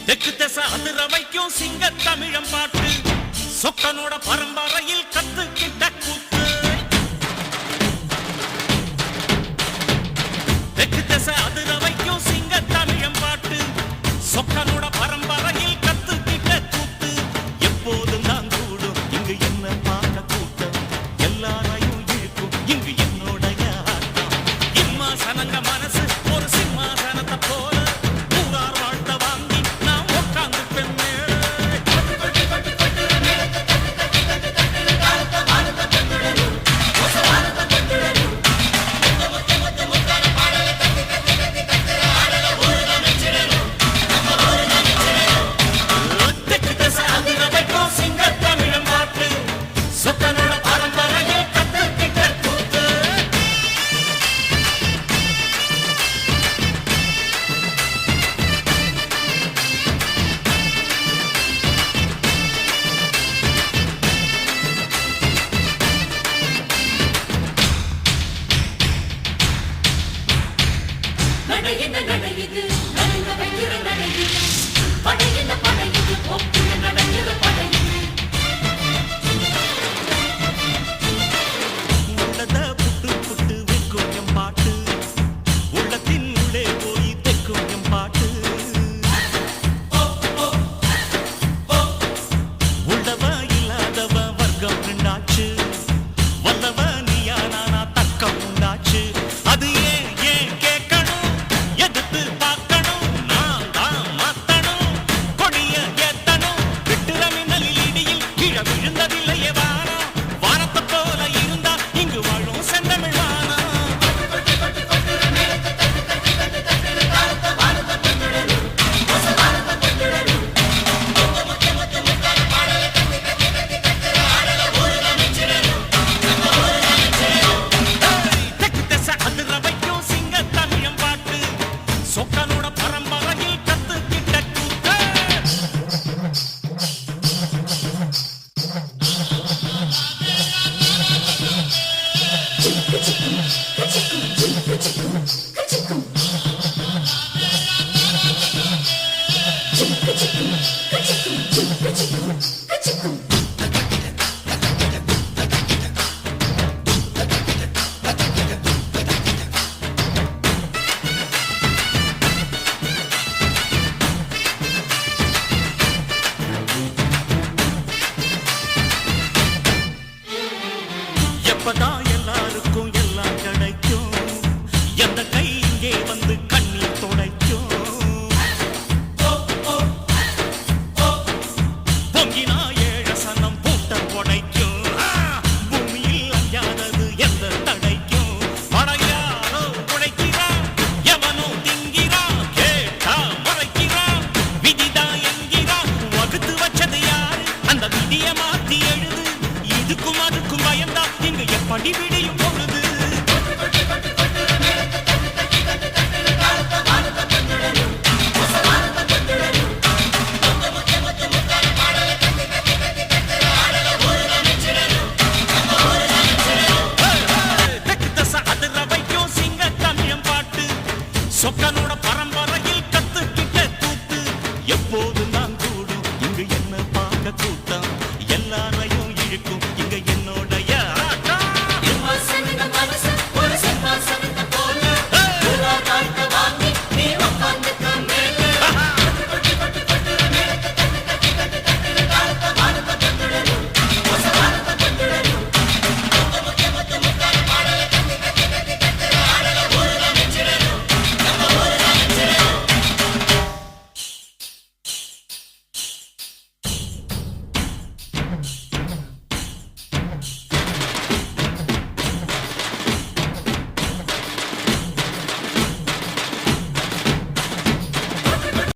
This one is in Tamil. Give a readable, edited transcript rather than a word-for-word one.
தெற்கு திசை அதிர வைக்கும் சிங்க தமிழம் பாட்டு சொக்கனோட பரம்பரையில் கத்துக்கிட்ட கூத்து தெற்கு திசை அதிர வைக்கும் சிங்க தமிழம் பாட்டு சொக்கனோட பரம்பரையில் கத்துக்கிட்ட கூத்து எப்போதும் நான் கூடும் இங்கு என்ன பார்க்க கூட்டம் எல்லாரையும் இழுக்கும் இங்கு என்னோடைய ஆட்டம் இம்மாசனங்க மனசு ஒரு சிம்மாசனத்தை போல ஊரார் வாழ்த்த வாங்கி நான் உட்கார்ந்து பெண்ணே தெற்கு திசை அதிர வைக்கும் சிங்க தமிழம் பாட்டு சொக்கனோட பரம்பரையில் கத்துக்கிட்ட கூத்து நடையின நடையுது நடுங்க வைக்கிற நடையுது படையின படையுது ஒப்புன நடக்கிற படையுது